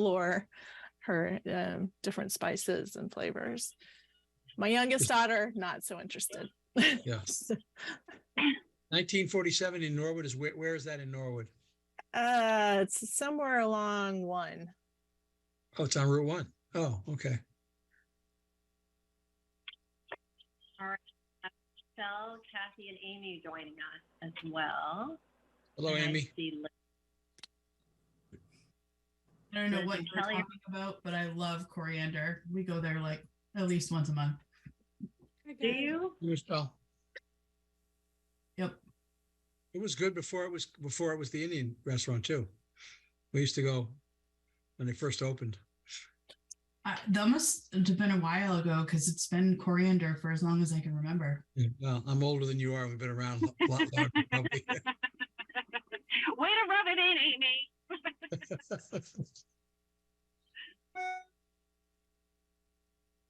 explore her different spices and flavors. My youngest daughter, not so interested. Yeah. 1947 in Norwood is where is that in Norwood? It's somewhere along 1. Oh, it's on Route 1. Oh, okay. All right. Michelle, Kathy, and Amy joining us as well. Hello, and Amy. I don't know what you're talking about, but I love coriander. We go there like at least once a month. Do you? Michelle. Yep. It was good before it was the Indian restaurant too. We used to go when they first opened. That must have been a while ago because it's been coriander for as long as I can remember. Yeah, well, I'm older than you are. We've been around a lot longer. Probably. Way to rub it in, Amy.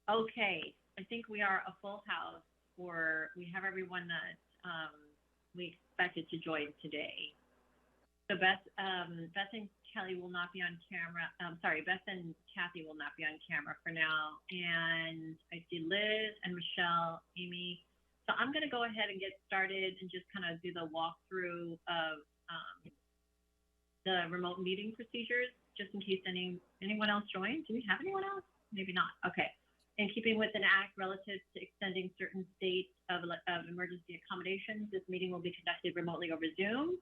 Okay, I think we are a full house. We have everyone that we expected to join today. So Beth and Kelly will not be on camera. Beth and Kathy will not be on camera for now. And I see Liz and Michelle, Amy. So I'm going to go ahead and get started and just kind of do the walkthrough of the remote meeting procedures, just in case anyone else joins. Do we have anyone else? Maybe not. Okay. In keeping with an act relative to extending certain states of emergency accommodations, this meeting will be conducted remotely over Zoom.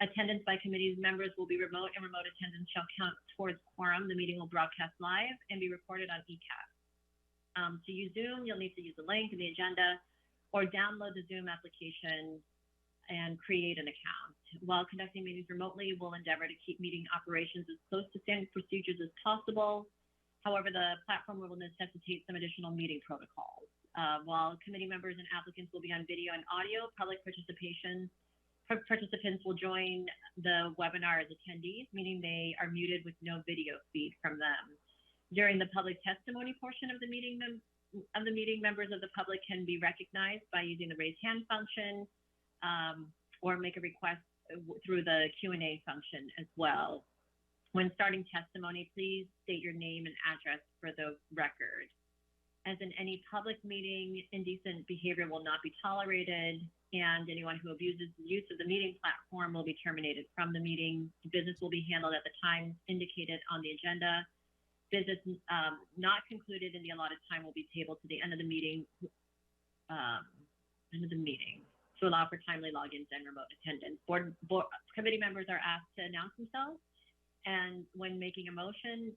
Attendance by committee's members will be remote, and remote attendance shall count towards quorum. The meeting will broadcast live and be recorded on ECAS. To use Zoom, you'll need to use the link in the agenda or download the Zoom application and create an account. While conducting meetings remotely, we'll endeavor to keep meeting operations as close to standard procedures as possible. However, the platform will necessitate some additional meeting protocols. While committee members and applicants will be on video and audio, public participants will join the webinar as attendees, meaning they are muted with no video feed from them. During the public testimony portion of the meeting, members of the public can be recognized by using the raise hand function or make a request through the Q&A function as well. When starting testimony, please state your name and address for the record. As in any public meeting, indecent behavior will not be tolerated, and anyone who abuses the use of the meeting platform will be terminated from the meeting. Business will be handled at the time indicated on the agenda. Business not concluded in the allotted time will be tabled to the end of the meeting. To allow for timely logins and remote attendance. Board committee members are asked to announce themselves and when making a motion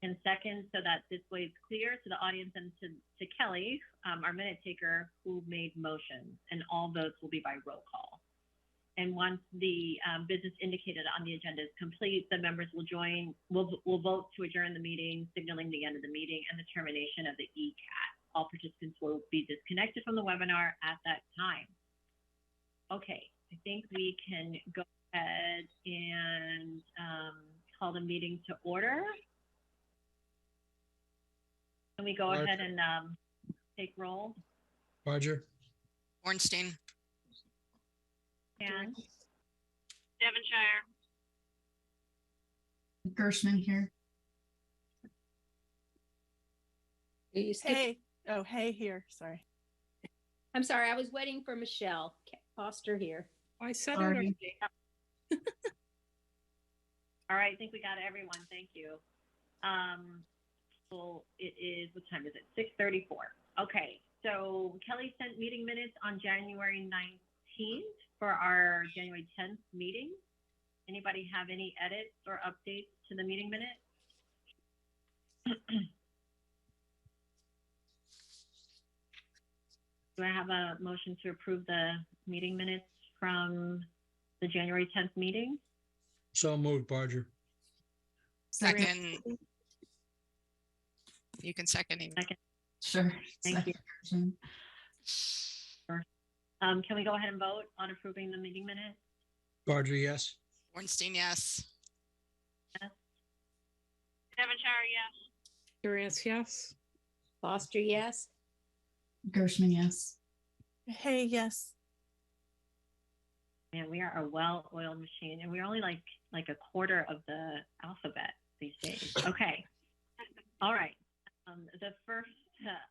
in seconds, so that this way it's clear to the audience and to Kelly, our minute taker, who made motions, and all votes will be by roll call. And once the business indicated on the agenda is complete, the members will vote to adjourn the meeting, signaling the end of the meeting and the termination of the ECAT. All participants will be disconnected from the webinar at that time. Okay, I think we can go ahead and call the meeting to order. Can we go ahead and take roll? Barger. Ornstein. And Devonshire. Gershman here. Hey. Oh, hey here. Sorry. I'm sorry. I was waiting for Michelle Foster here. I said it Sorry. already. all right, I think we got everyone. Thank you. So it is, what time is it? 6:34. Okay, so Kelly sent meeting minutes on January 19th for our January 10th meeting. Anybody have any edits or updates to the meeting minutes? Do I have a motion to approve the meeting minutes from the January 10th meeting? So moved, Barger. Second. You can second him. Second. Sure. Thank you. Second. Can we go ahead and vote on approving the meeting minutes? Barger, yes. Ornstein, yes. Yes. Devonshire, yes. Durant, yes. Foster, yes. Gershman, yes. Hey, yes. Man, we are a well-oiled machine, and we're only like a quarter of the alphabet. these days. Okay. All right. The first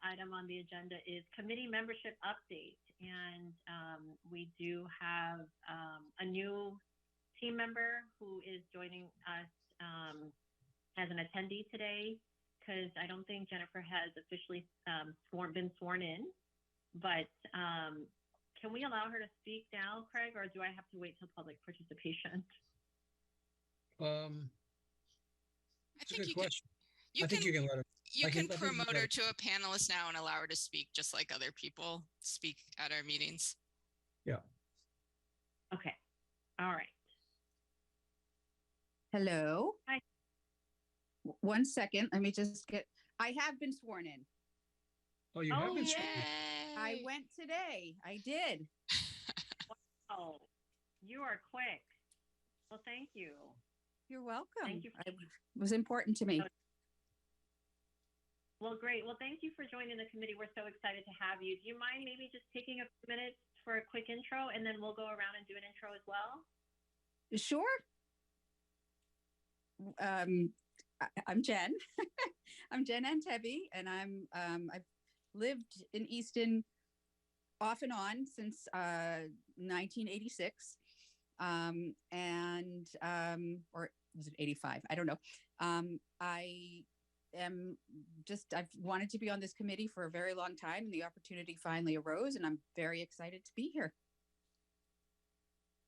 item on the agenda is committee membership update. And we do have a new team member who is joining us as an attendee today, because I don't think Jennifer has officially been sworn in. But can we allow her to speak now, Craig, or do I have to wait till public participation? It's a good question. You I think you can let her. You I can think promote let her to a panelist now and allow her to speak just like other people speak at our meetings. Yeah. Okay. All right. Hello. Hi. 1 second. Let me just get. I have been sworn in. Oh, you have been. Yay. I went today. I did. Oh, you are quick. Well, thank you. You're welcome. Thank you. It was important to me. Well, great. Well, thank you for joining the committee. We're so excited to have you. Do you mind maybe just taking a few minutes for a quick intro, and then we'll go around and do an intro as well? Sure. I'm Jen. I'm Jen Antebi, and I've lived in Easton off and on since 1986, or was it 85? I don't know. I've wanted to be on this committee for a very long time, and the opportunity finally arose, and I'm very excited to be here.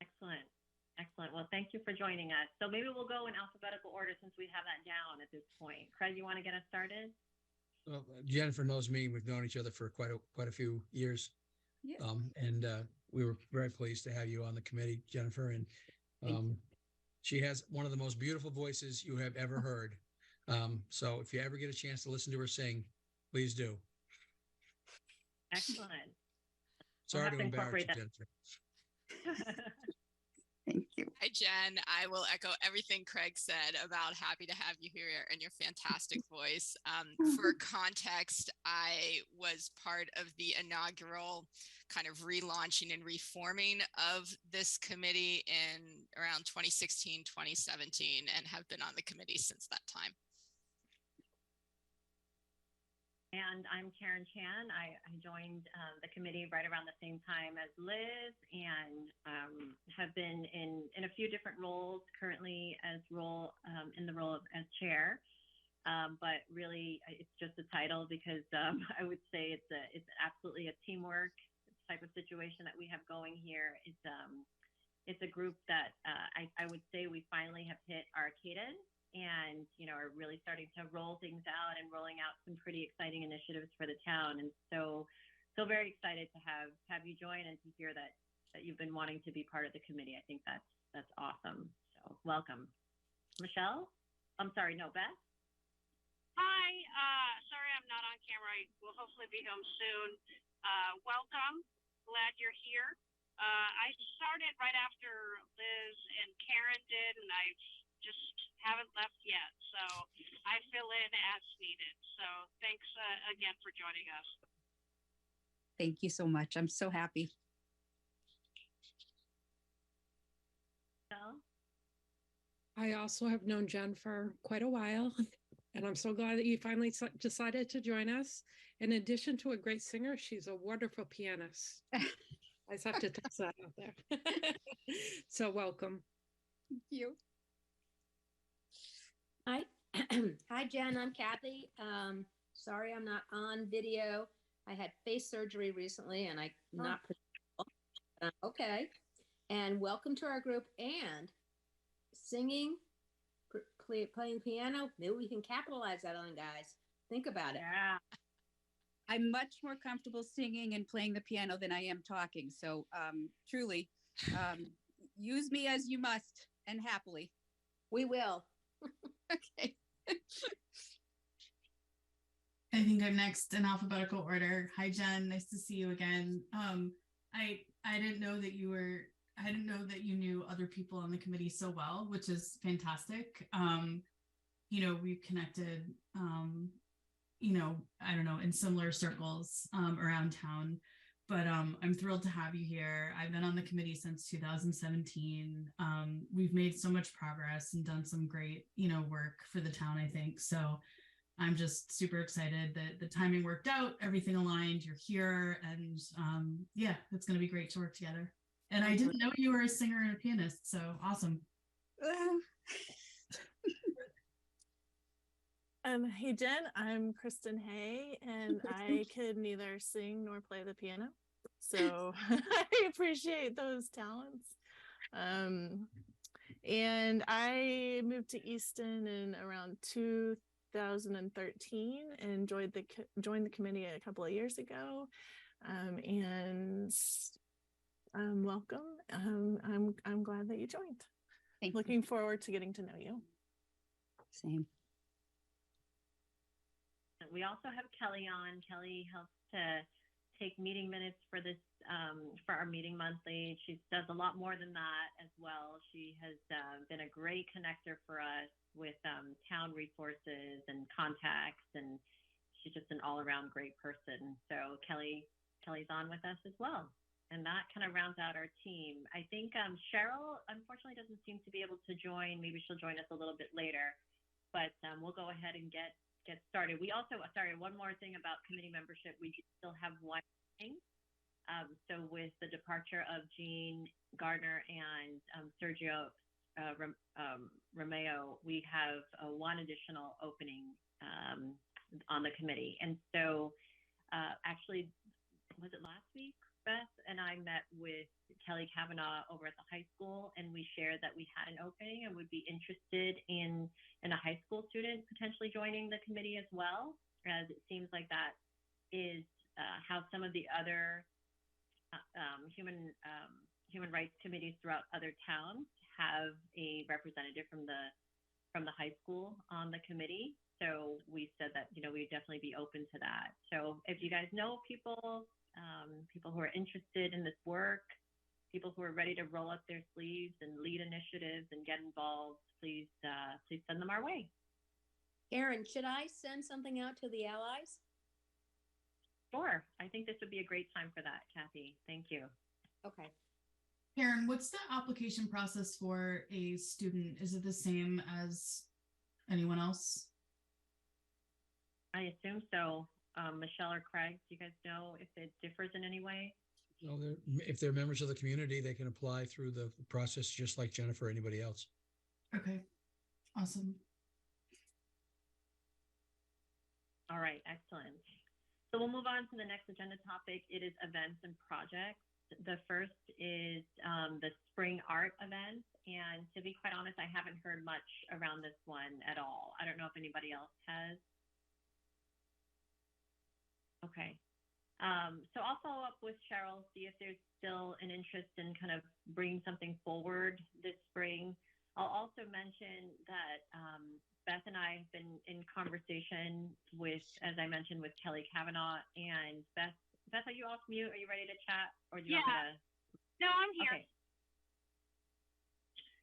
Excellent. Excellent. Well, thank you for joining us. So maybe we'll go in alphabetical order since we have that down at this point. Craig, you want to get us started? Well, Jennifer knows me. We've known each other for quite a few years. Yeah. And we were very pleased to have you on the committee, Jennifer. And she has one of the most beautiful voices you have ever heard. So if you ever get a chance to listen to her sing, please do. Excellent. Sorry to embarrass you, that. Jennifer. Thank you. Hi, Jen. I will echo everything Craig said about happy to have you here and your fantastic voice. For context, I was part of the inaugural kind of relaunching and reforming of this committee in around 2016, 2017, and have been on the committee since that time. And I'm Karen Chan. I joined the committee right around the same time as Liz, and have been in a few different roles, currently in the role as chair. But really, it's just a title because I would say it's absolutely a teamwork type of situation that we have going here. It's a group that I would say we finally have hit our cadence, and are really starting to roll things out and rolling out some pretty exciting initiatives for the town. And so very excited to have you join and to hear that you've been wanting to be part of the committee. I think that's awesome. So welcome. Michelle? I'm sorry, no, Beth? Hi. Sorry I'm not on camera. I will hopefully be home soon. Welcome. Glad you're here. I started right after Liz and Karen did, and I just haven't left yet. So I fill in as needed. So thanks again for joining us. Thank you so much. I'm so happy. Michelle? I also have known Jen for quite a while, and I'm so glad that you finally decided to join us. In addition to a great singer, she's a wonderful pianist. I just have to toss that out there. So welcome. Thank you. Hi. Hi, Jen. I'm Kathy. Sorry I'm not on video. I had face surgery recently and I'm not okay. And welcome to our group, and singing, playing piano. Maybe we can capitalize that on, guys. Think about it. Yeah. I'm much more comfortable singing and playing the piano than I am talking. So truly, use me as you must, and happily. We will. Okay. I think I'm next in alphabetical order. Hi, Jen. Nice to see you again. I didn't know that you knew other people on the committee so well, which is fantastic. We've connected, I don't know, in similar circles around town. but I'm thrilled to have you here. I've been on the committee since 2017. We've made so much progress and done some great, work for the town, I think. So I'm just super excited that the timing worked out, everything aligned, you're here, and yeah, it's going to be great to work together. And I didn't know you were a singer and a pianist, so awesome. Hey Jen, I'm Kristen Hay, and I could neither sing nor play the piano, so I appreciate those talents. And I moved to Easton in around 2013 and joined the committee a couple of years ago. And welcome. I'm glad that you joined. Looking forward to getting to know you. Same. We also have Kelly on. Kelly helps to take meeting minutes for this, for our meeting monthly. She does a lot more than that as well. She has been a great connector for us with town resources and contacts, and she's just an all-around great person. So Kelly's on with us as well. And that kind of rounds out our team. I think Cheryl, unfortunately, doesn't seem to be able to join. Maybe she'll join us a little bit later, but we'll go ahead and get started. We also, sorry, one more thing about committee membership. We still have one thing. So with the departure of Jean Gardner and Sergio Romeo, we have one additional opening on the committee. And so actually, was it last week? Beth and I met with Kelly Kavanaugh over at the high school, and we shared that we had an opening and would be interested in a high school student potentially joining the committee as well, as it seems like that is how some of the other human rights committees throughout other towns have a representative from the high school on the committee. So we said that we'd definitely be open to that. So if you guys know people who are interested in this work, people who are ready to roll up their sleeves and lead initiatives and get involved, please send them our way. Erin, should I send something out to the allies? Sure. I think this would be a great time for that, Kathy. Thank you. Okay. Karen, what's the application process for a student? Is it the same as anyone else? I assume so. Michelle or Craig, do you guys know if it differs in any way? No, if they're members of the community, they can apply through the process just like Jennifer or anybody else. Okay, awesome. All right, excellent. So we'll move on to the next agenda topic. It is events and projects. The first is the spring art event. And to be quite honest, I haven't heard much around this one at all. I don't know if anybody else has. Okay. So I'll follow up with Cheryl, see if there's still an interest in kind of bringing something forward this spring. I'll also mention that Beth and I have been in conversation with, as I mentioned, with Kelly Kavanaugh. And Beth, are you off mute? Are you ready to chat? Or do you want me to? No, I'm here. Okay.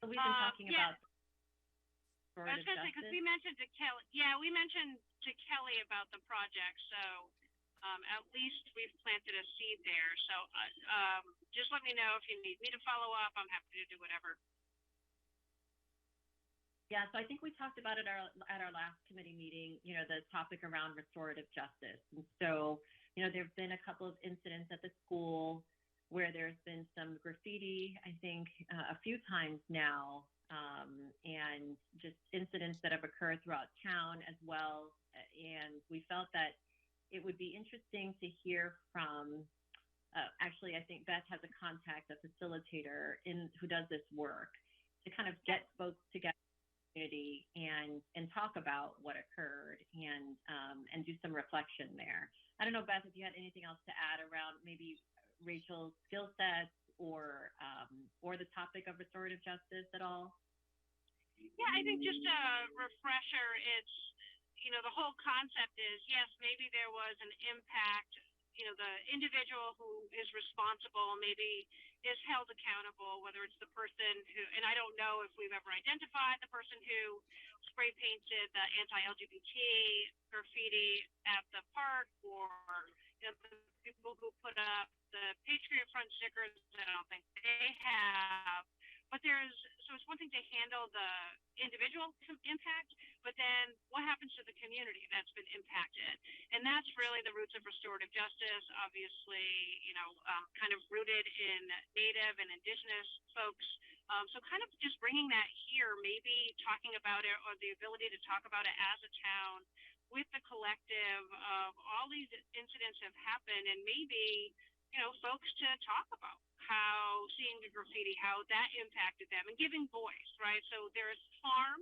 So we've been talking about I was going to say, because we mentioned to Kelly, we mentioned to Kelly about the project. So at least we've planted a seed there. So just let me know if you need me to follow up. I'm happy to do whatever. Yeah, so I think we talked about it at our last committee meeting, the topic around restorative justice. And so, there have been a couple of incidents at the school where there's been some graffiti, I think a few times now, and just incidents that have occurred throughout town as well. And we felt that it would be interesting to hear from, actually, I think Beth has a contact, a facilitator who does this work, to kind of get folks together community and talk about what occurred and do some reflection there. I don't know, Beth, if you had anything else to add around maybe Rachel's skill sets or the topic of restorative justice at all? Yeah, I think just a refresher. It's, the whole concept is, yes, maybe there was an impact, the individual who is responsible maybe is held accountable, whether it's the person who, and I don't know if we've ever identified the person who spray painted the anti-LGBT graffiti at the park, or the people who put up the Patriot Front stickers. I don't think they have. But so it's one thing to handle the individual impact, but then what happens to the community that's been impacted? And that's really the roots of restorative justice, obviously, kind of rooted in Native and Indigenous folks. So kind of just bringing that here, maybe talking about it, or the ability to talk about it as a town with the collective of all these incidents have happened, and maybe, folks to talk about how seeing the graffiti, how that impacted them, and giving voice, right? So there's harm,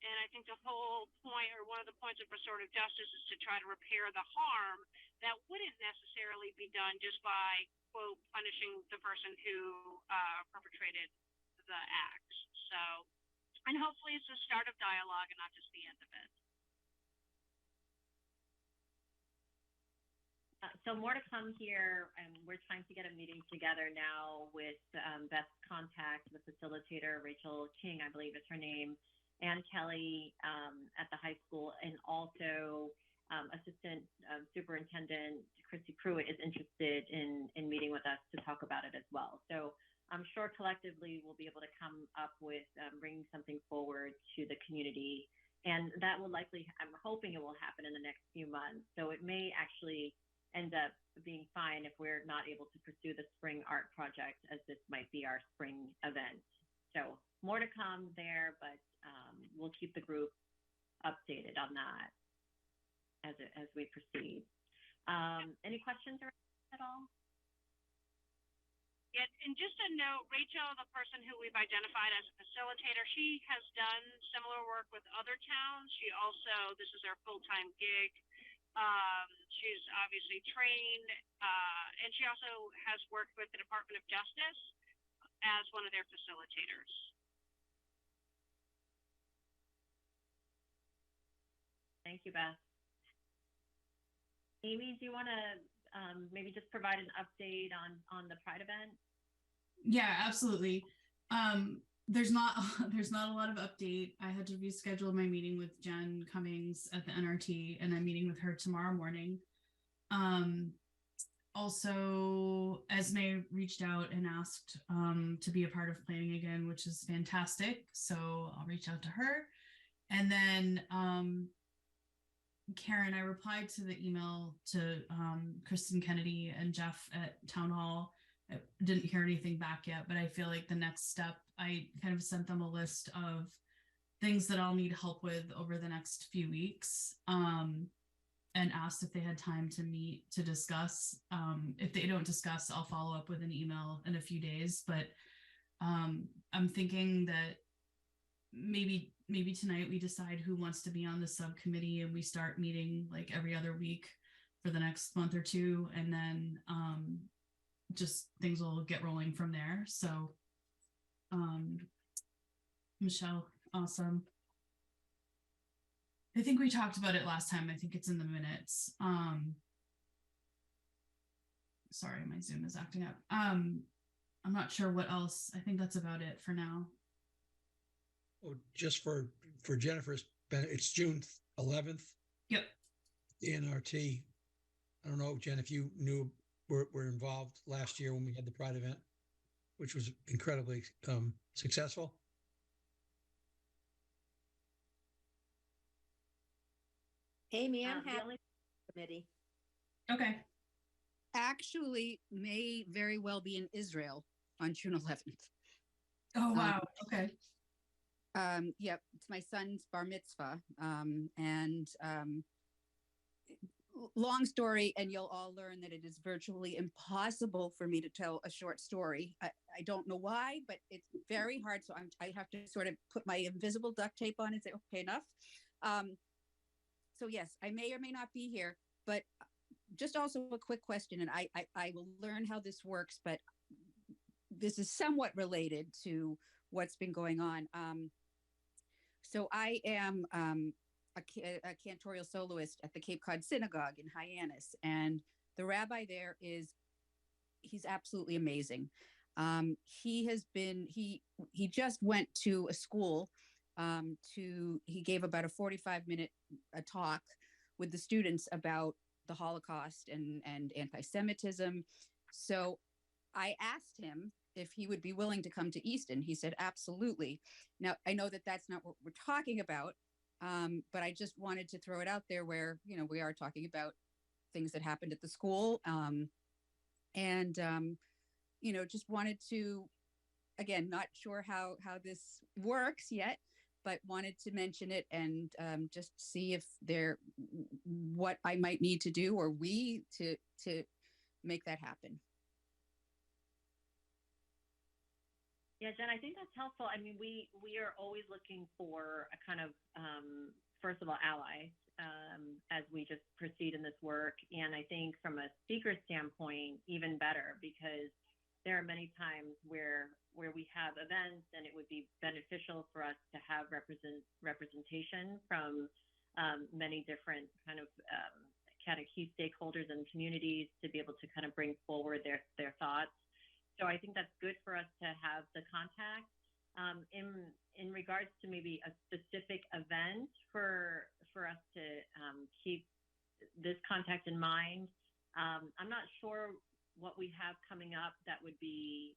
and I think the whole point, or one of the points of restorative justice, is to try to repair the harm that wouldn't necessarily be done just by, quote, punishing the person who perpetrated the acts. So, and hopefully it's the start of dialogue and not just the end of it. So more to come here, and we're trying to get a meeting together now with Beth's contact, the facilitator, Rachel King, I believe is her name, and Kelly at the high school, and also Assistant Superintendent Christy Pruitt is interested in meeting with us to talk about it as well. So I'm sure collectively we'll be able to come up with bringing something forward to the community, and that will likely, I'm hoping it will happen in the next few months. So it may actually end up being fine if we're not able to pursue the spring art project, as this might be our spring event. So more to come there, but we'll keep the group updated on that as we proceed. Any questions at all? Yeah, and just a note, Rachel, the person who we've identified as a facilitator, she has done similar work with other towns. She also, this is her full-time gig. She's obviously trained, and she also has worked with the Department of Justice as one of their facilitators. Thank you, Beth. Amy, do you want to maybe just provide an update on the Pride event? Yeah, absolutely. There's not a lot of update. I had to reschedule my meeting with Jen Cummings at the NRT, and I'm meeting with her tomorrow morning. Also, Esme reached out and asked to be a part of planning again, which is fantastic. So I'll reach out to her. And then Karen, I replied to the email to Kristen Kennedy and Jeff at Town Hall. I didn't hear anything back yet, but I feel like the next step, I kind of sent them a list of things that I'll need help with over the next few weeks, and asked if they had time to meet to discuss. If they don't discuss, I'll follow up with an email in a few days, but I'm thinking that maybe tonight we decide who wants to be on the subcommittee, and we start meeting like every other week for the next month or two, and then just things will get rolling from there. So Michelle, awesome. I think we talked about it last time. I think it's in the minutes. Sorry, my Zoom is acting up. I'm not sure what else. I think that's about it for now. Oh, just for Jennifer's benefit, it's June 11th. Yep. The NRT. I don't know, Jen, if you knew were involved last year when we had the Pride event, which was incredibly successful. Amy, I'm happy committee. Okay. Actually, may very well be in Israel on June 11th. Oh, wow. Okay. Yep, it's my son's bar mitzvah. And long story, and you'll all learn that it is virtually impossible for me to tell a short story. I don't know why, but it's very hard. So I have to sort of put my invisible duct tape on and say, okay, enough. So yes, I may or may not be here, but just also a quick question, and I will learn how this works, but this is somewhat related to what's been going on. So I am a cantorial soloist at the Cape Cod Synagogue in Hyannis, and the rabbi there he's absolutely amazing. He just went to a school he gave about a 45-minute talk with the students about the Holocaust and anti-Semitism. So I asked him if he would be willing to come to Easton. He said, absolutely. Now, I know that that's not what we're talking about, but I just wanted to throw it out there where, we are talking about things that happened at the school. Just wanted to, again, not sure how this works yet, but wanted to mention it and just see if what I might need to do or we to make that happen. Yeah, Jen, I think that's helpful. I mean, we are always looking for a kind of, first of all, allies as we just proceed in this work. And I think from a speaker standpoint, even better, because there are many times where we have events and it would be beneficial for us to have representation from many different kind of key stakeholders and communities to be able to kind of bring forward their thoughts. So I think that's good for us to have the contact. In regards to maybe a specific event for us to keep this contact in mind, I'm not sure what we have coming up that would be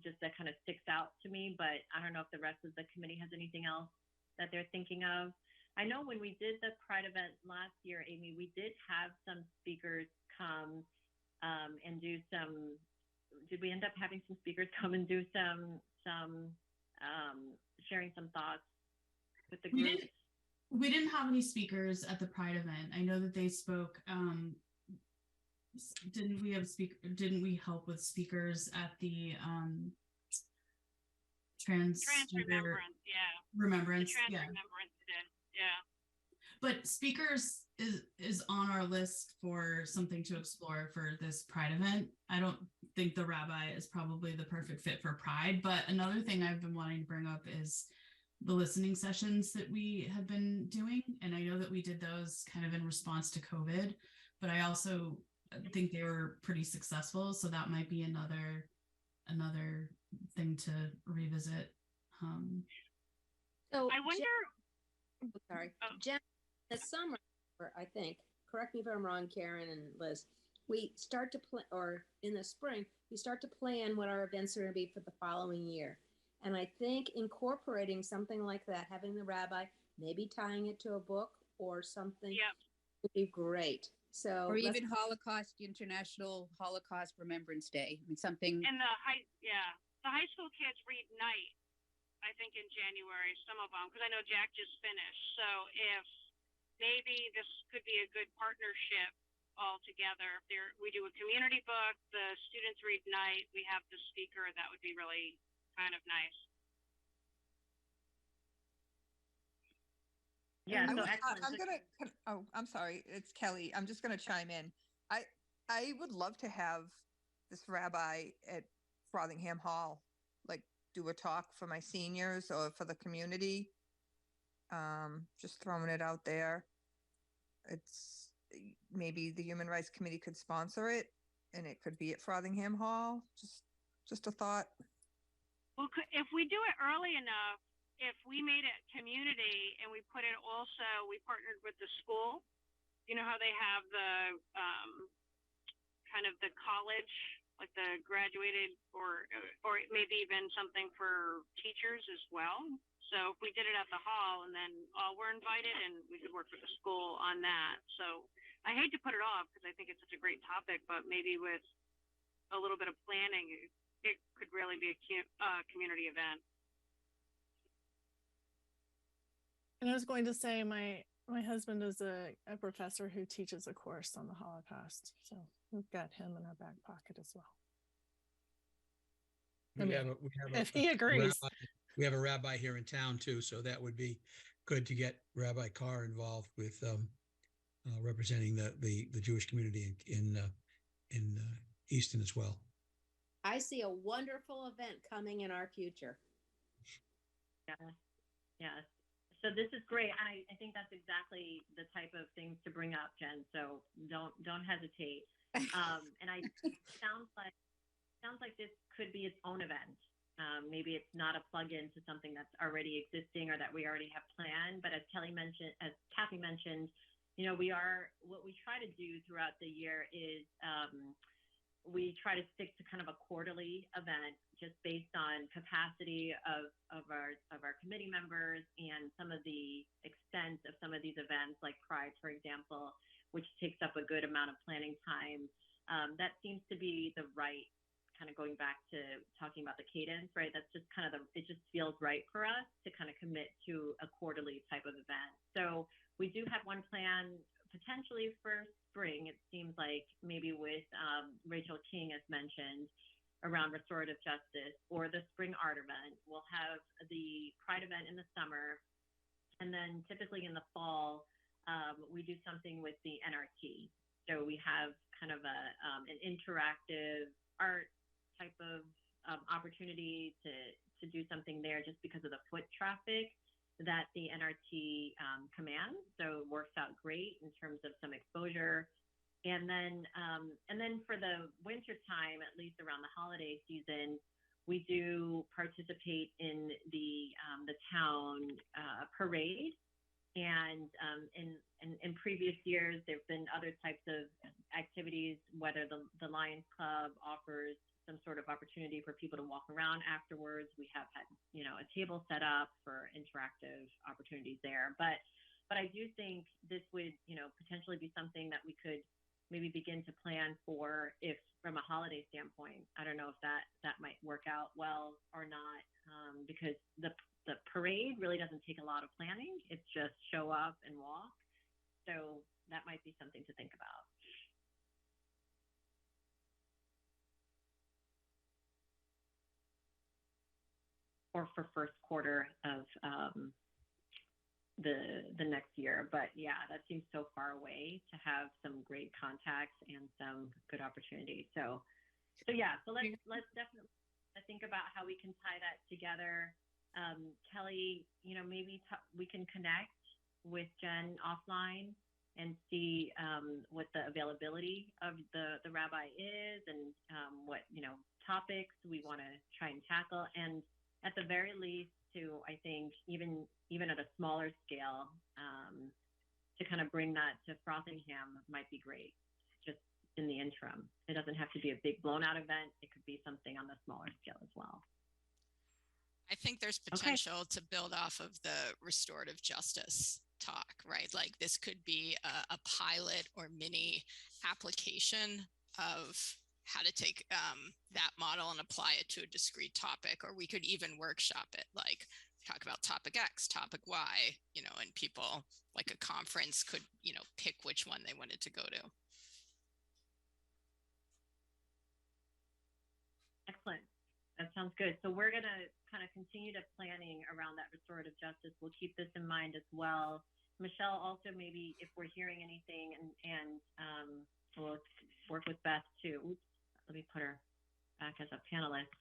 just that kind of sticks out to me, but I don't know if the rest of the committee has anything else that they're thinking of. I know when we did the Pride event last year, Amy, we did have some speakers come and do some. Did we end up having some speakers come and do some sharing some thoughts with the group? We didn't have any speakers at the Pride event. I know that they spoke. Didn't we help with speakers at the Trans Remembrance? Yeah. Remembrance. The Trans Remembrance did. Yeah. But speakers is on our list for something to explore for this Pride event. I don't think the rabbi is probably the perfect fit for Pride, but another thing I've been wanting to bring up is the listening sessions that we have been doing. And I know that we did those kind of in response to COVID, but I also think they were pretty successful. So that might be another thing to revisit. So I wonder. Jen, this summer, I think, correct me if I'm wrong, Karen and Liz, we start to plan, or in the spring, we start to plan what our events are going to be for the following year. And I think incorporating something like that, having the rabbi, maybe tying it to a book or something, would be great. So, or even International Holocaust Remembrance Day. I mean, something. And the high school kids read night, I think in January, some of them, because I know Jack just finished. So if maybe this could be a good partnership all together. If we do a community book, the students read night, we have the speaker, that would be really kind of nice. Yeah, so I'm sorry, it's Kelly. I'm just gonna chime in. I would love to have this rabbi at Frothingham Hall, like do a talk for my seniors or for the community. Just throwing it out there. It's maybe the Human Rights Committee could sponsor it, and it could be at Frothingham Hall. Just a thought. Well, if we do it early enough, if we made it community and we put it also, we partnered with the school. You know how they have the kind of the college, like the graduated, or maybe even something for teachers as well. So if we did it at the hall and then all were invited, and we could work with the school on that. So I hate to put it off because I think it's such a great topic, but maybe with a little bit of planning, it could really be a community event. And I was going to say, my husband is a professor who teaches a course on the Holocaust. So we've got him in our back pocket as well. If he agrees. We have a rabbi here in town too, so that would be good to get Rabbi Carr involved with representing the Jewish community in Easton as well. I see a wonderful event coming in our future. Yes. So this is great. I think that's exactly the type of things to bring up, Jen. So don't hesitate. And it sounds like sounds like this could be its own event. Maybe it's not a plug-in to something that's already existing or that we already have planned. But as Kathy mentioned, what we try to do throughout the year is we try to stick to kind of a quarterly event just based on capacity of our committee members and some of the extent of some of these events, like Pride, for example, which takes up a good amount of planning time. That seems to be the right kind of going back to talking about the cadence, right? That's just kind of it just feels right for us to kind of commit to a quarterly type of event. So we do have one plan potentially for spring. It seems like maybe with Rachel King, as mentioned, around restorative justice, or the spring art event. We'll have the Pride event in the summer. And then typically in the fall, we do something with the NRT. So we have kind of an interactive art type of opportunity to do something there just because of the foot traffic that the NRT commands. So it works out great in terms of some exposure. And then for the winter time, at least around the holiday season, we do participate in the town parade. And in previous years, there have been other types of activities, whether the Lions Club offers some sort of opportunity for people to walk around afterwards. We have had, a table set up for interactive opportunities there. But I do think this would, potentially be something that we could maybe begin to plan for, if from a holiday standpoint. I don't know if that might work out well or not, because the parade really doesn't take a lot of planning. It's just show up and walk. So that might be something to think about. Or for first quarter of the next year. But yeah, that seems so far away to have some great contacts and some good opportunities. So let's definitely think about how we can tie that together. Kelly, maybe we can connect with Jen offline and see what the availability of the rabbi is, and what topics we want to try and tackle. And at the very least, I think even at a smaller scale, to kind of bring that to Frothingham might be great, just in the interim. It doesn't have to be a big blown out event. It could be something on the smaller scale as well. I think there's potential to build off of the restorative justice talk, right? Like this could be a pilot or mini application of how to take that model and apply it to a discrete topic. Or we could even workshop it, like talk about topic X, topic Y, and people, like a conference, could, pick which one they wanted to go to. Excellent. That sounds good. So we're going to kind of continue to planning around that restorative justice. We'll keep this in mind as well. Michelle, also maybe if we're hearing anything, and we'll work with Beth too. Oops, let me put her back as a panelist,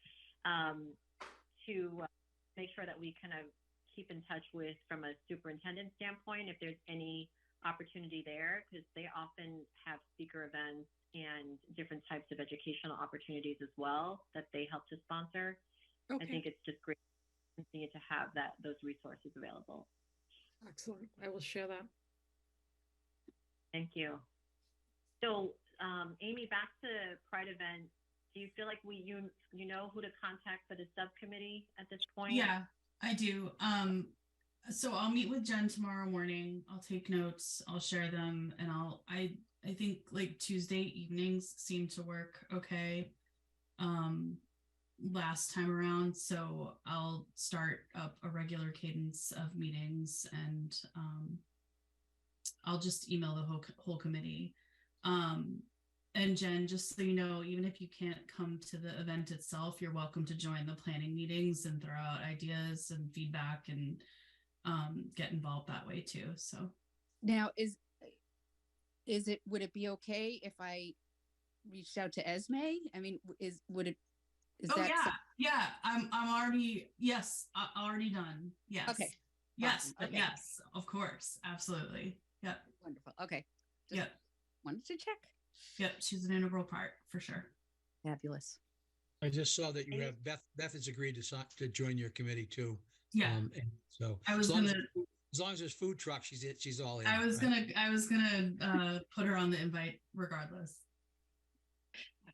to make sure that we kind of keep in touch with, from a superintendent standpoint, if there's any opportunity there, because they often have speaker events and different types of educational opportunities as well that they help to sponsor. Okay. I think it's just great to continue to have those resources available. Excellent. I will share that. Thank you. So, Amy, back to Pride event. Do you feel like you know who to contact for the subcommittee at this point? Yeah, I do. So I'll meet with Jen tomorrow morning. I'll take notes. I'll share them, and I think like Tuesday evenings seem to work okay. Last time around, so I'll start up a regular cadence of meetings, and I'll just email the whole committee. And Jen, just so you know, even if you can't come to the event itself, you're welcome to join the planning meetings and throw out ideas and feedback, and get involved that way too. So now would it be okay if I reached out to Esme? I mean, is that yeah, I'm already, yes, already done. Yes. Okay. Yes. Awesome. Okay. Yes, of course. Absolutely. Yep. Wonderful. Okay. Yep. Wanted to check. Yep. She's an integral part for sure. Fabulous. I just saw that you have Beth has agreed to join your committee too. Yeah. And so I was as long as there's food truck, she's all in. I was right? gonna put her on the invite regardless.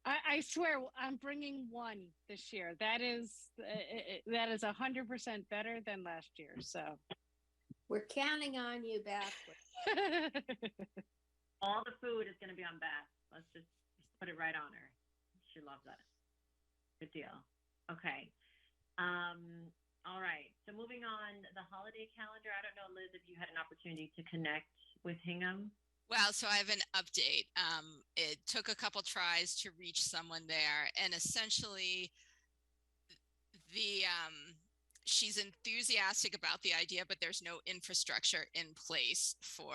I swear I'm bringing one this year. That is 100% better than last year. So We're counting on you, Beth. All the food is going to be on Beth. Let's just put it right on her. She loves that. Good deal. Okay. All right. So moving on, the holiday calendar. I don't know, Liz, if you had an opportunity to connect with Hingham. Well, so I have an update. It took a couple tries to reach someone there, and essentially the she's enthusiastic about the idea, but there's no infrastructure in place for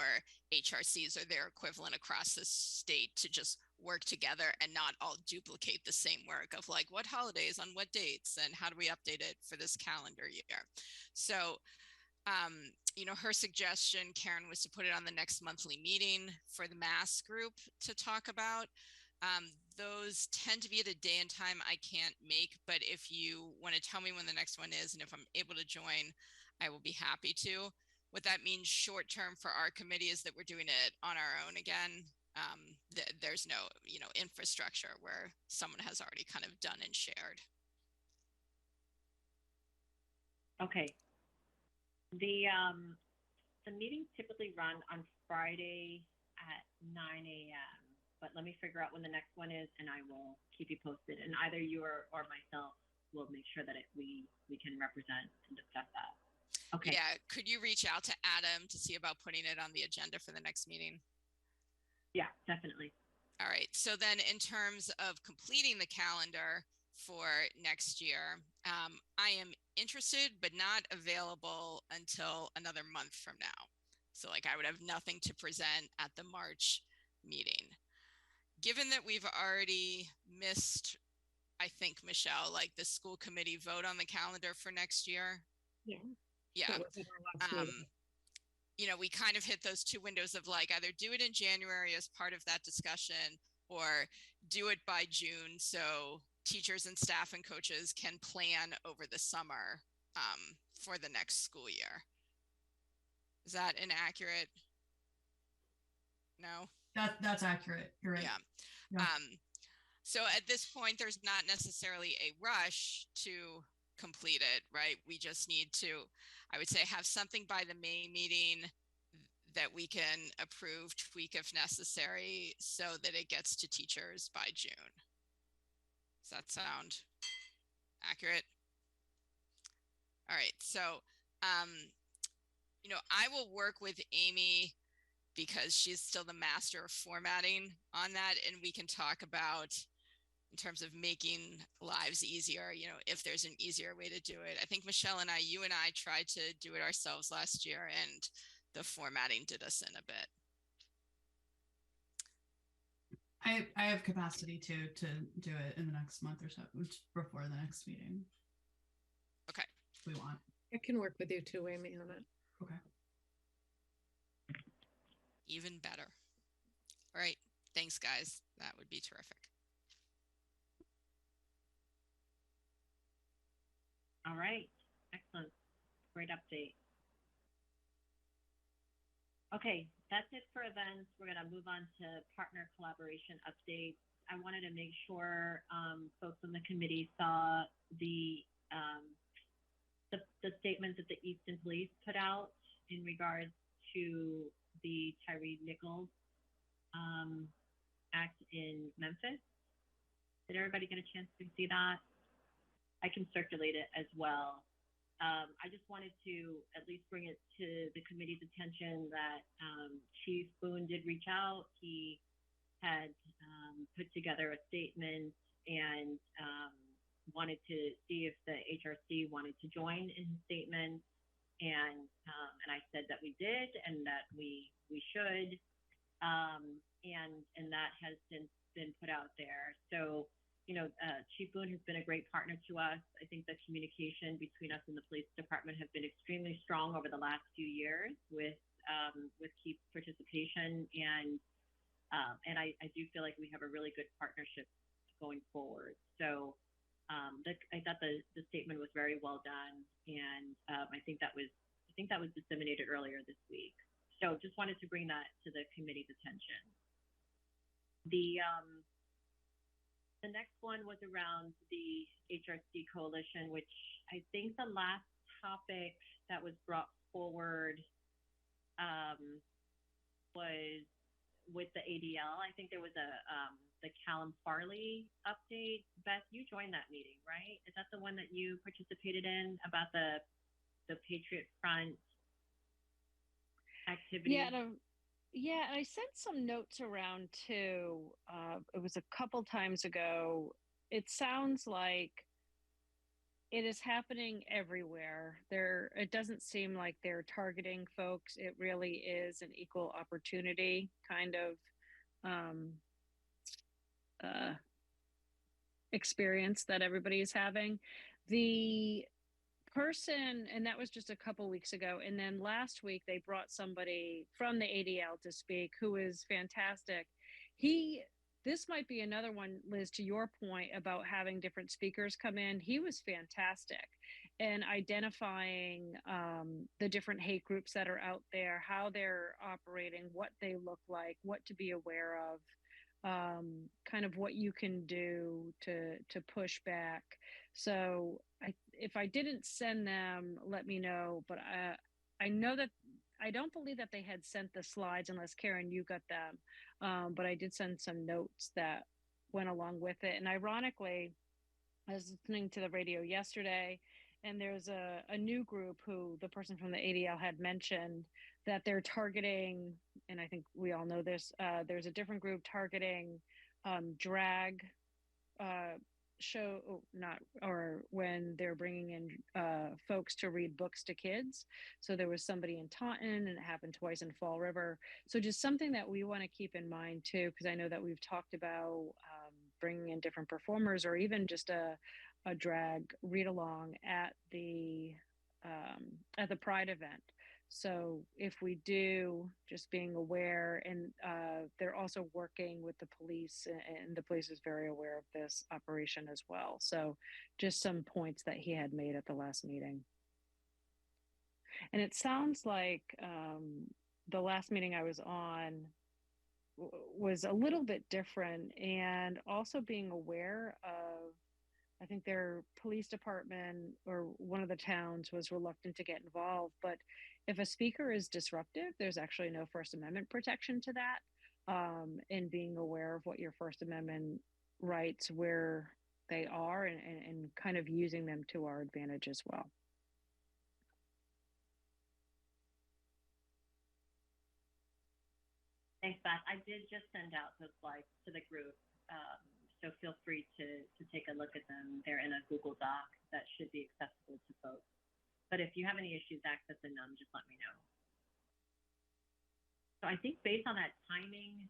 HRCs or their equivalent across the state to just work together and not all duplicate the same work of like what holidays on what dates and how do we update it for this calendar year. So her suggestion, Karen, was to put it on the next monthly meeting for the mass group to talk about. Those tend to be at a day and time I can't make, but if you want to tell me when the next one is and if I'm able to join, I will be happy to. What that means short term for our committee is that we're doing it on our own again. There's no, infrastructure where someone has already kind of done and shared. Okay. The meetings typically run on Friday at 9 a.m. But let me figure out when the next one is, and I will keep you posted. And either you or myself will make sure that we can represent and discuss that. Okay. Yeah. Could you reach out to Adam to see about putting it on the agenda for the next meeting? Yeah, definitely. All right. So then in terms of completing the calendar for next year, I am interested but not available until another month from now. So I would have nothing to present at the March meeting. Given that we've already missed, I think, Michelle, the school committee vote on the calendar for next year. Yeah. We kind of hit those two windows of either do it in January as part of that discussion or do it by June so teachers and staff and coaches can plan over the summer for the next school year. Is that inaccurate? No? That's accurate. You're right. Yeah. So at this point, there's not necessarily a rush to complete it, right? We just need to, I would say, have something by the May meeting that we can approve, tweak if necessary, so that it gets to teachers by June. Does that sound accurate? All right. So, I will work with Amy because she's still the master of formatting on that. And we can talk about in terms of making lives easier, if there's an easier way to do it. I think Michelle and you and I tried to do it ourselves last year and the formatting did us in a bit. I have capacity to do it in the next month or so, before the next meeting. Okay. If we want. I can work with you too, Amy, on it. Okay. Even better. All right. Thanks, guys. That would be terrific. All right. Excellent. Great update. Okay, that's it for events. We're going to move on to partner collaboration updates. I wanted to make sure folks on the committee saw the statement that the Easton Police put out in regards to the Tyree Nichols act in Memphis. Did everybody get a chance to see that? I can circulate it as well. I just wanted to at least bring it to the committee's attention that Chief Boone did reach out. He had put together a statement and wanted to see if the HRC wanted to join in his statement. And I said that we did and that we should. And that has since been put out there. So, Chief Boone has been a great partner to us. I think the communication between us and the police department have been extremely strong over the last few years with Keith's participation, and I do feel like we have a really good partnership going forward. So I thought the statement was very well done, and I think that was disseminated earlier this week. So just wanted to bring that to the committee's attention. The next one was around the HRC coalition, which I think the last topic that was brought forward was with the ADL. I think there was the Callum Farley update. Beth, you joined that meeting, right? Is that the one that you participated in about the Patriot Front activity? Yeah, I sent some notes around too. It was a couple times ago. It sounds like it is happening everywhere. It doesn't seem like they're targeting folks. It really is an equal opportunity kind of experience that everybody is having. The person, and that was just a couple weeks ago, and then last week they brought somebody from the ADL to speak who is fantastic. This might be another one, Liz, to your point about having different speakers come in. He was fantastic in identifying the different hate groups that are out there, how they're operating, what they look like, what to be aware of, kind of what you can do to push back. So if I didn't send them, let me know. But I know that I don't believe that they had sent the slides unless Karen, you got them. But I did send some notes that went along with it. And ironically, I was listening to the radio yesterday, and there's a new group who the person from the ADL had mentioned that they're targeting, and I think we all know this, there's a different group targeting drag show, or when they're bringing in folks to read books to kids. So there was somebody in Taunton, and it happened twice in Fall River. So just something that we want to keep in mind too, because I know that we've talked about bringing in different performers, or even just a drag read along at the Pride event. So if we do, just being aware, and they're also working with the police, and the police is very aware of this operation as well. So just some points that he had made at the last meeting. And it sounds like the last meeting I was on was a little bit different, and also being aware of, I think their police department or one of the towns was reluctant to get involved. But if a speaker is disruptive, there's actually no First Amendment protection to that. And being aware of what your First Amendment rights, where they are, and kind of using them to our advantage as well. Thanks, Beth. I did just send out those slides to the group. So feel free to take a look at them. They're in a Google Doc that should be accessible to folks. But if you have any issues accessing them, just let me know. So I think based on that timing,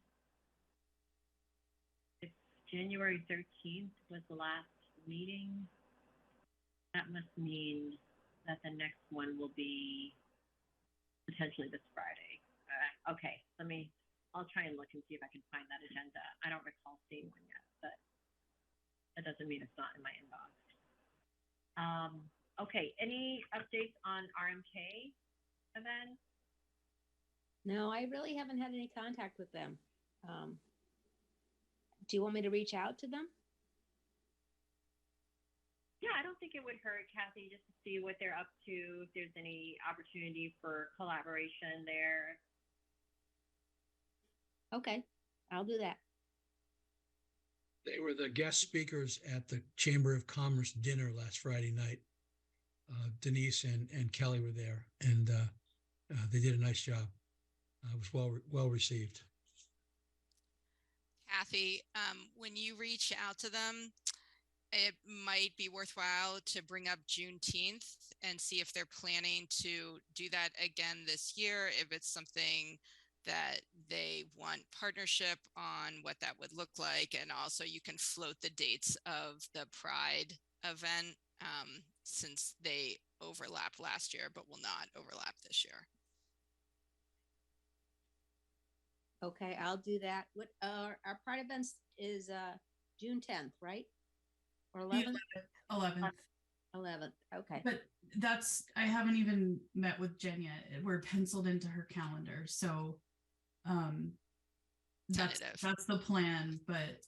it's January 13th was the last meeting. That must mean that the next one will be potentially this Friday. Okay, I'll try and look and see if I can find that agenda. I don't recall seeing one yet, but that doesn't mean it's not in my inbox. Okay, any updates on RMK event? No, I really haven't had any contact with them. Do you want me to reach out to them? Yeah, I don't think it would hurt, Kathy, just to see what they're up to, if there's any opportunity for collaboration there. Okay, I'll do that. They were the guest speakers at the Chamber of Commerce dinner last Friday night. Denise and Kelly were there, and they did a nice job. It was well received. Kathy, when you reach out to them, it might be worthwhile to bring up Juneteenth and see if they're planning to do that again this year, if it's something that they want partnership on, what that would look like. And also you can float the dates of the Pride event, since they overlapped last year, but will not overlap this year. Okay, I'll do that. What our Pride events is June 10th, right? or The 11th? 11th. 11th. Okay. But I haven't even met with Jen yet. We're penciled into her calendar. So that's the plan. But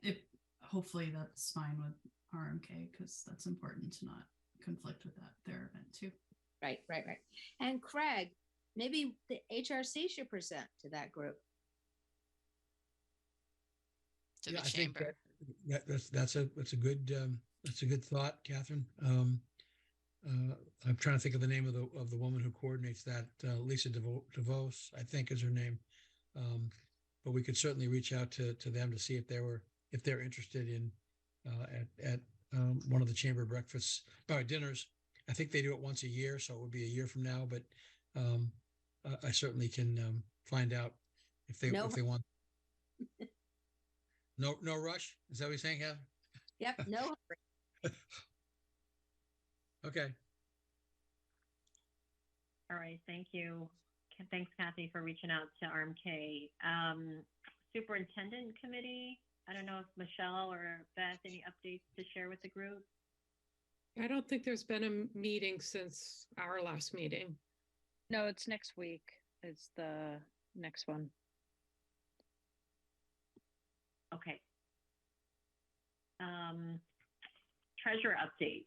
if hopefully that's fine with RMK, because that's important to not conflict with their event too. Right. And Craig, maybe the HRC should present to that group. To the chamber. That's a good thought, Catherine. I'm trying to think of the name of the woman who coordinates that. Lisa DeVos, I think, is her name. But we could certainly reach out to them to see if they're interested in at one of the chamber breakfasts dinners. I think they do it once a year, so it would be a year from now. But I certainly can find out if they want. No rush. Is that what you're saying, Heather? Yep. No hurry. Okay. All right. Thank you. Thanks, Kathy, for reaching out to RMK. Superintendent Committee. I don't know if Michelle or Beth, any updates to share with the group? I don't think there's been a meeting since our last meeting. No, it's next week. It's the next one. Okay. Treasure update.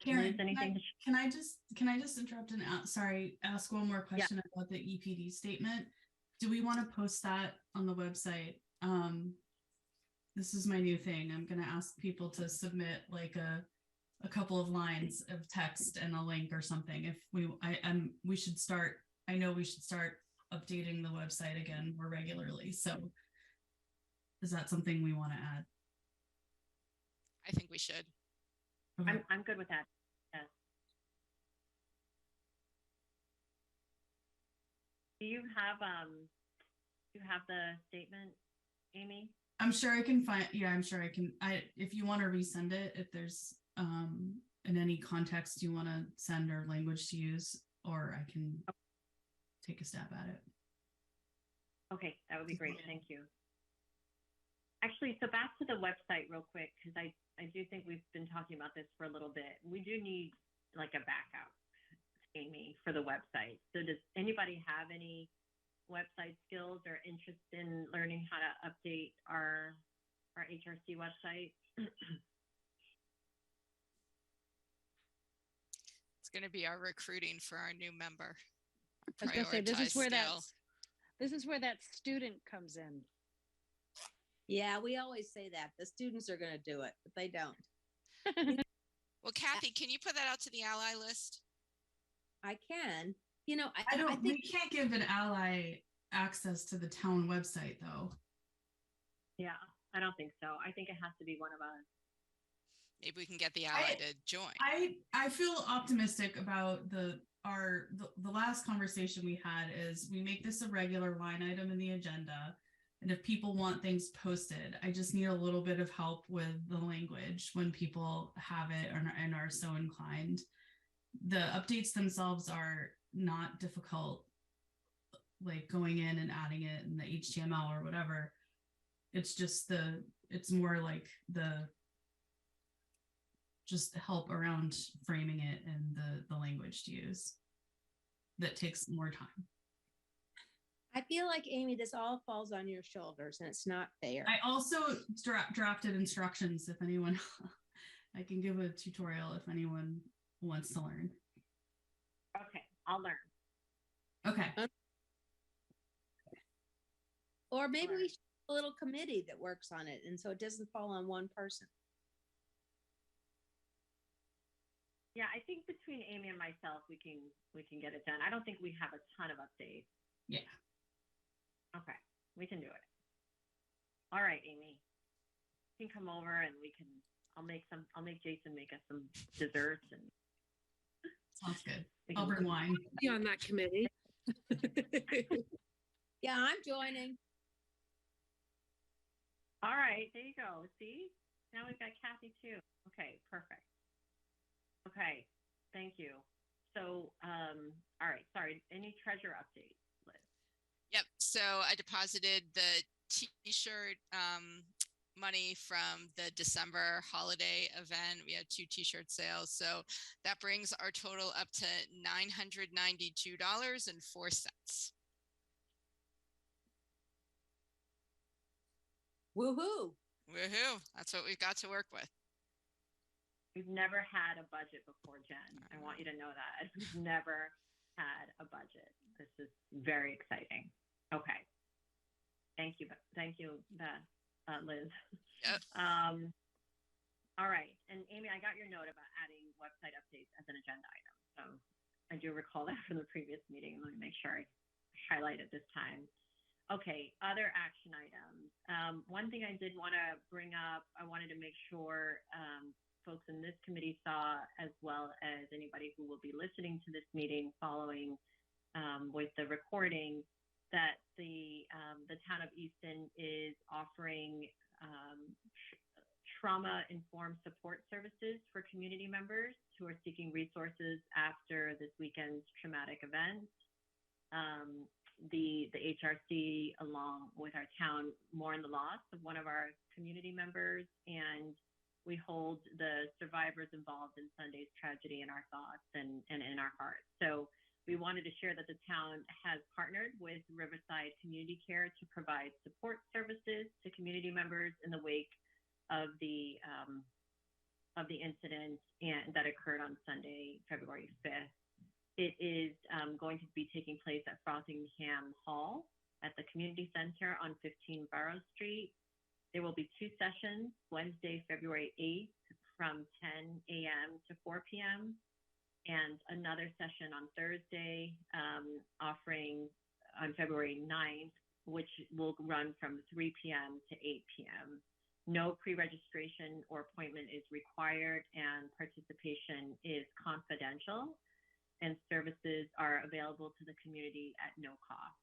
Karen, anything can I just interrupt and ask one more question about the EPD statement? Do we want to post that on the website? This is my new thing. I'm going to ask people to submit like a couple of lines of text and a link or something. If we should start. I know we should start updating the website again more regularly. So, is that something we want to add? I think we should. Okay. I'm good with that. Yes. Do you have the statement, Amy? I'm sure I can find. Yeah, I'm sure I can. If you want to resend it, if there's in any context you want to send or language to use, or I can take a stab at it. Okay, that would be great. Thank you. Actually, so back to the website real quick, because I do think we've been talking about this for a little bit. We do need like a backup, Amy, for the website. So does anybody have any website skills or interest in learning how to update our HRC website? It's going to be our recruiting for our new member. I was going to say, this is where that student comes in. Yeah, we always say that. The students are going to do it, but they don't. Well, Kathy, can you put that out to the ally list? I can. I don't. We can't give an ally access to the town website, though. Yeah, I don't think so. I think it has to be one of us. Maybe we can get the ally to join. I feel optimistic about the last conversation we had. Is we make this a regular line item in the agenda. And if people want things posted, I just need a little bit of help with the language when people have it and are so inclined. The updates themselves are not difficult, like going in and adding it in the HTML or whatever. It's just it's more like just help around framing it and the language to use that takes more time. I feel like, Amy, this all falls on your shoulders and it's not fair. I also drafted instructions if anyone, I can give a tutorial if anyone wants to learn. Okay, I'll learn. Okay. Or maybe we should have a little committee that works on it and so it doesn't fall on one person. Yeah, I think between Amy and myself, we can get it done. I don't think we have a ton of updates. Yeah. Okay, we can do it. All right, Amy, you can come over and I'll make Jason make us some desserts and. Sounds good. I'll bring wine. Be on that committee. Yeah, I'm joining. All right, there you go. See, now we've got Kathy too. Okay, perfect. Okay, thank you. So, all right, sorry, any treasure updates, Liz? Yep. So I deposited the t-shirt money from the December holiday event. We had 2 t-shirt sales. So that brings our total up to $992.04. Woohoo! Woohoo. That's what we've got to work with. We've never had a budget before, Jen. I want you to know that. We've never had a budget. This is very exciting. Okay. Thank you. Thank you, Beth, Liz. Yep. All right. And Amy, I got your note about adding website updates as an agenda item. So I do recall that from the previous meeting. Let me make sure I highlight it this time. Okay, other action items. One thing I did want to bring up, I wanted to make sure folks in this committee saw, as well as anybody who will be listening to this meeting following with the recording, that the town of Easton is offering trauma-informed support services for community members who are seeking resources after this weekend's traumatic event. The HRC, along with our town, mourn the loss of one of our community members, and we hold the survivors involved in Sunday's tragedy in our thoughts and in our hearts. So we wanted to share that the town has partnered with Riverside Community Care to provide support services to community members in the wake of the incident that occurred on Sunday, February 5th. It is going to be taking place at Frothingham Hall at the Community Center on 15 Barrow Street. There will be 2 sessions, Wednesday, February 8th from 10 a.m. to 4 p.m. and another session on Thursday offering on February 9th, which will run from 3 p.m. to 8 p.m. No pre-registration or appointment is required, and participation is confidential, and services are available to the community at no cost.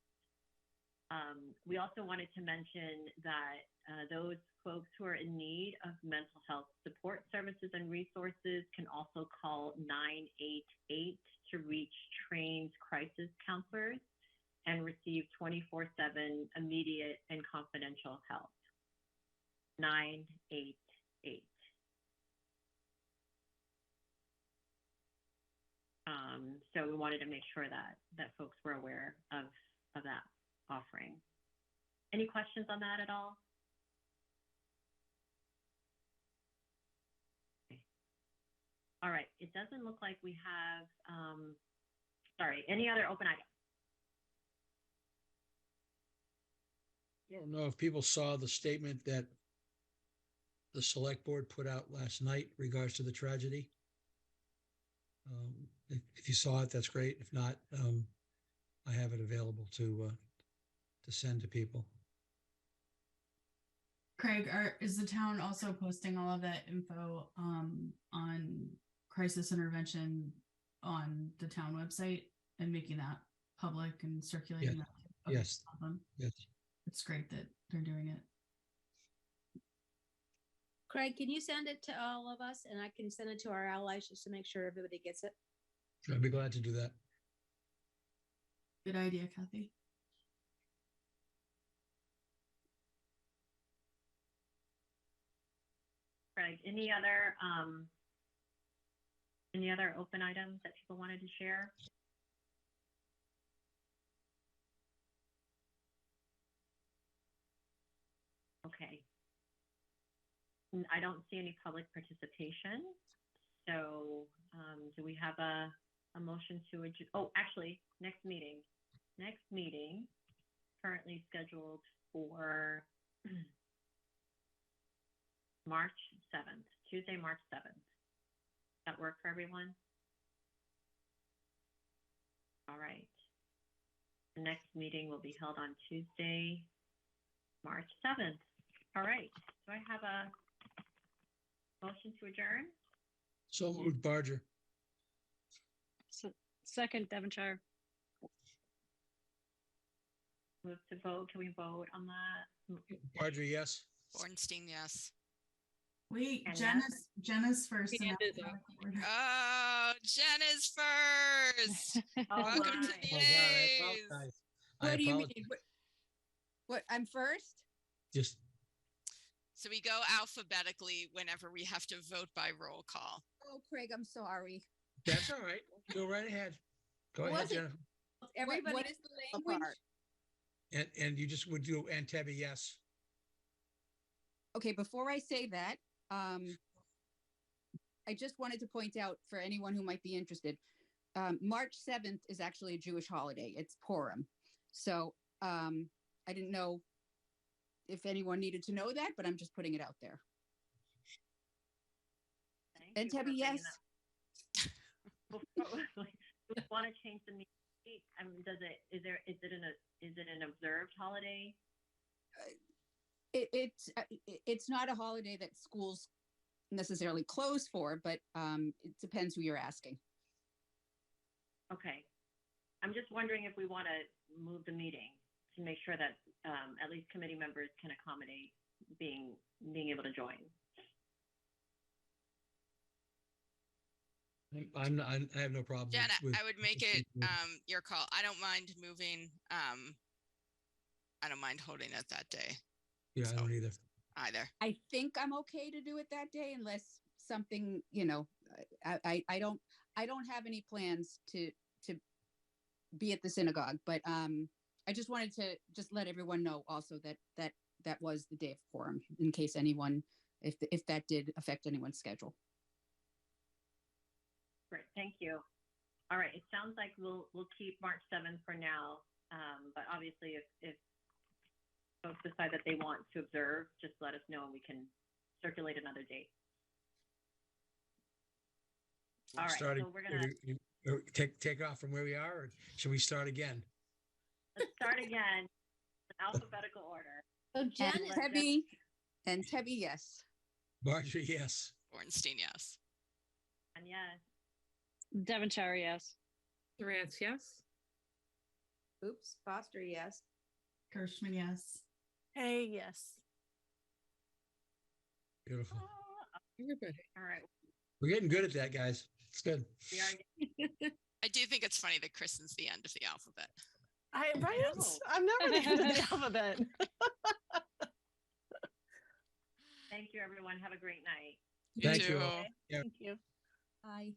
We also wanted to mention that those folks who are in need of mental health support services and resources can also call 988 to reach trained crisis counselors and receive 24/7 immediate and confidential help. 988. So we wanted to make sure that folks were aware of that offering. Any questions on that at all? Okay. All right. It doesn't look like we have, sorry, any other open items? I don't know if people saw the statement that the select board put out last night in regards to the tragedy. If you saw it, that's great. If not, I have it available to send to people. Craig, is the town also posting all of that info on crisis intervention on the town website and making that public and circulating that? Okay, Yes. awesome. Yes. It's great that they're doing it. Craig, can you send it to all of us, and I can send it to our allies just to make sure everybody gets it? I'd be glad to do that. Good idea, Kathy. Craig, any other open items that people wanted to share? Okay. I don't see any public participation. So do we have a motion to adjourn? Oh, actually, next meeting currently scheduled for March 7th, Tuesday, March 7th. That work for everyone? All right. The next meeting will be held on Tuesday, March 7th. All right. Do I have a motion to adjourn? So moved, Barger. Second, Devonshire. Move to vote. Can we vote on that? Barger, yes. Bornstein, yes. Wait, And Jen is first. Jen is up. Oh, Jen is first. Oh, Welcome to my. the Oh, God, I A's. apologize. What I do you apologize. mean? What, I'm first? Just So we go alphabetically whenever we have to vote by roll call. Oh, Craig, I'm sorry. That's all right. Go right ahead. Go ahead, Was it- Jennifer. Everybody. What is the language? And you just would do Antebby, yes. Okay, before I say that, I just wanted to point out for anyone who might be interested, March 7th is actually a Jewish holiday. It's Purim. So I didn't know if anyone needed to know that, but I'm just putting it out there. And Tebby, yes. Do we want to change the meeting? I mean, is it an observed holiday? It's not a holiday that schools necessarily close for, but it depends who you're asking. Okay. I'm just wondering if we want to move the meeting to make sure that at least committee members can accommodate being able to join. I have no problem. Jen, with I would make it your call. I don't mind moving. I don't mind holding it that day. Yeah, I don't either. Either. I think I'm okay to do it that day unless something, you know, I don't have any plans to be at the synagogue, but I just wanted to just let everyone know also that was the day of quorum in case anyone, if that did affect anyone's schedule. Great, thank you. All right, it sounds like we'll keep March 7th for now, but obviously if folks decide that they want to observe, just let us know and we can circulate another date. All right, so we're gonna take off from where we are, or should we start again? let's start again in alphabetical order. So Jen, And Tebby, yes. Marjorie, yes. Bornstein, yes. And yes. Devonshire, yes. Durant, yes. oops, Foster, yes. Kirschman, yes. Hey, yes. Beautiful. Everybody. All right, We're getting good at that, guys. It's good. we are. I do think it's funny that Kristen's the end of the alphabet. Right? know. I'm never the end of the alphabet. Thank you, everyone. Have a great night. Thank you. too. Yeah. Thank you. Bye.